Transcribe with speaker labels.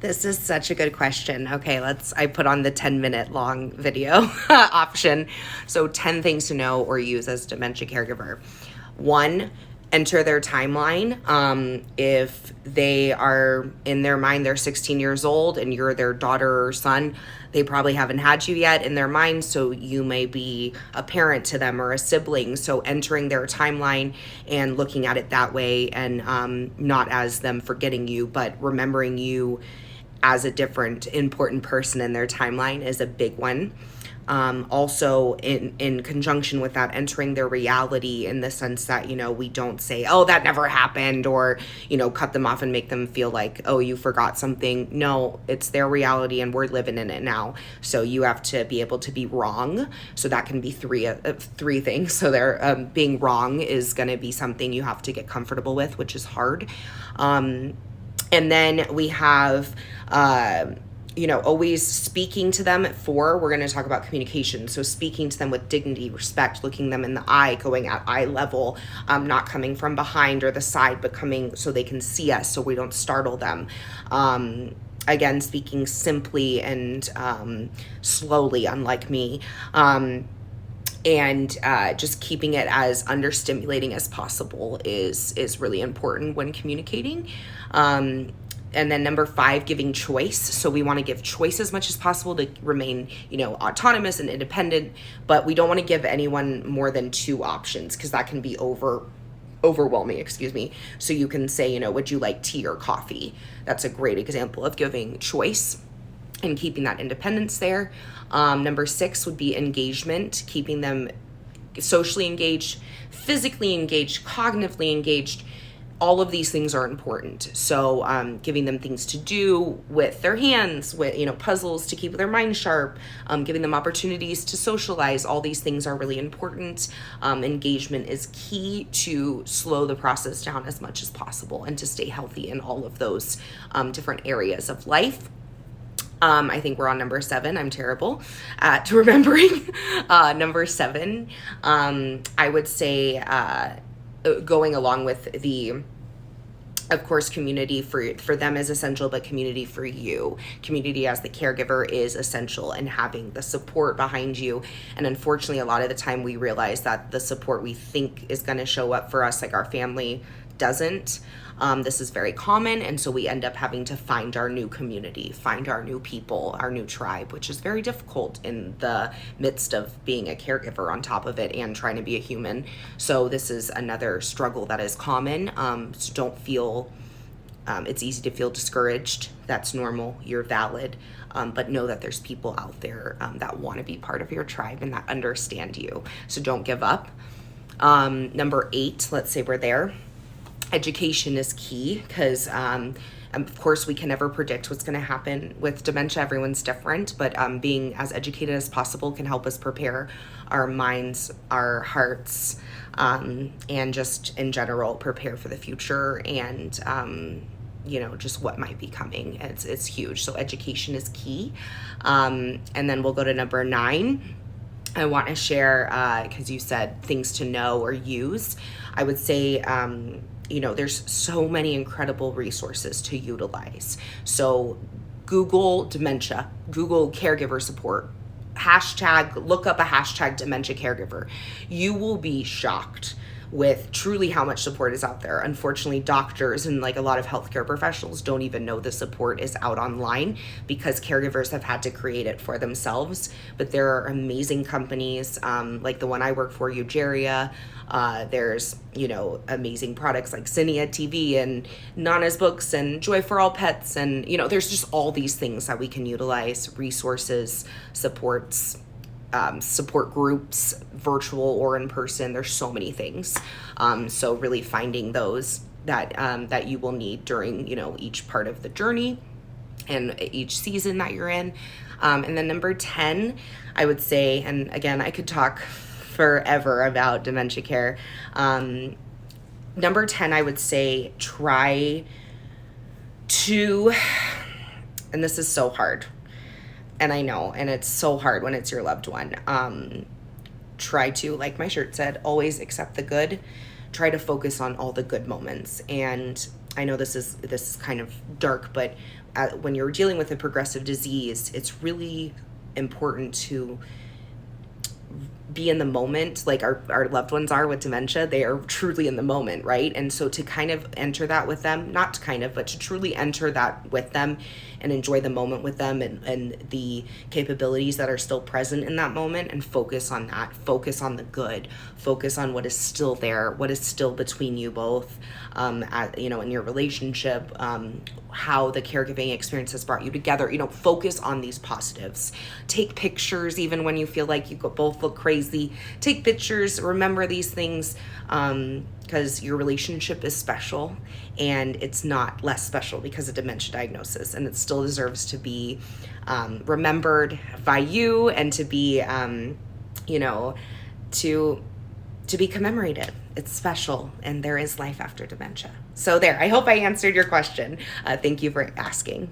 Speaker 1: This is such a good question. Okay, I put on the 10-minute long video option. So 10 things to know or use as dementia caregiver. One, enter their timeline. If they are, in their mind, they're 16 years old and you're their daughter or son, they probably haven't had you yet in their mind, so you may be a parent to them or a sibling. So entering their timeline and looking at it that way, and not as them forgetting you, but remembering you as a different important person in their timeline is a big one. Also in conjunction with that, entering their reality in the sense that, we don't say, oh, that never happened, or, cut them off and make them feel like, oh, you forgot something. No, it's their reality and we're living in it now. So you have to be able to be wrong. So that can be three things. So they're being wrong is going to be something you have to get comfortable with, which is hard. And then we have, always speaking to them. At 4, we're going to talk about communication. So speaking to them with dignity, respect, looking them in the eye, going at eye level, not coming from behind or the side, but coming so they can see us so we don't startle them. Again, speaking simply and slowly, unlike me. And just keeping it as understimulating as possible is really important when communicating. And then number 5, giving choice. So we want to give choice as much as possible to remain, autonomous and independent, but we don't want to give anyone more than 2 options because that can be overwhelming, So you can say, would you like tea or coffee? That's a great example of giving choice and keeping that independence there. Number 6 would be engagement, keeping them socially engaged, physically engaged, cognitively engaged. All of these things are important. So giving them things to do with their hands, with, puzzles to keep their mind sharp, giving them opportunities to socialize. All these things are really important. Engagement is key to slow the process down as much as possible and to stay healthy in all of those different areas of life. I think we're on number 7. I'm terrible at remembering. Number 7, I would say going along with of course, community for them is essential, but community for you. Community as the caregiver is essential, and having the support behind you. And unfortunately, a lot of the time we realize that the support we think is going to show up for us, like our family, doesn't. This is very common, and so we end up having to find our new community, find our new people, our new tribe, which is very difficult in the midst of being a caregiver on top of it and trying to be a human. So this is another struggle that is common. So don't feel, it's easy to feel discouraged. That's normal. You're valid. But know that there's people out there that want to be part of your tribe and that understand you. So don't give up. Number 8, let's say we're there. Education is key because, of course, we can never predict what's going to happen with dementia. Everyone's different, but being as educated as possible can help us prepare our minds, our hearts, and just in general prepare for the future and, just what might be coming. It's huge. So education is key. And then we'll go to number 9. I want to share, because you said things to know or use. I would say, there's so many incredible resources to utilize. So Google dementia, Google caregiver support, look up a hashtag dementia caregiver. You will be shocked with truly how much support is out there. Unfortunately, doctors and a lot of healthcare professionals don't even know the support is out online because caregivers have had to create it for themselves. But there are amazing companies like the one I work for, Eugeria. There's, amazing products like Cinia TV and Nana's Books and Joy for All Pets. And, there's just all these things that we can utilize, resources, supports, support groups, virtual or in person. There's so many things. So really finding those that you will need during, each part of the journey and each season that you're in. And then number 10, I would say, and again, I could talk forever about dementia care. Number 10, I would say try to, and this is so hard, and I know, and it's so hard when it's your loved one. Try to, like my shirt said, always accept the good. Try to focus on all the good moments. And I know this is kind of dark, but when you're dealing with a progressive disease, it's really important to be in the moment, like our loved ones are with dementia. They are truly in the moment, right? And so to kind of enter that with them, not to kind of, but to truly enter that with them and enjoy the moment with them, and the capabilities that are still present in that moment, and focus on that, focus on the good, focus on what is still there, what is still between you both, in your relationship, how the caregiving experience has brought you together, focus on these positives. Take pictures even when you feel like you both look crazy. Take pictures, remember these things, because your relationship is special, and it's not less special because of dementia diagnosis, and it still deserves to be remembered by you, and to be to be commemorated. It's special, and there is life after dementia. So there, I hope I answered your question. Thank you for asking.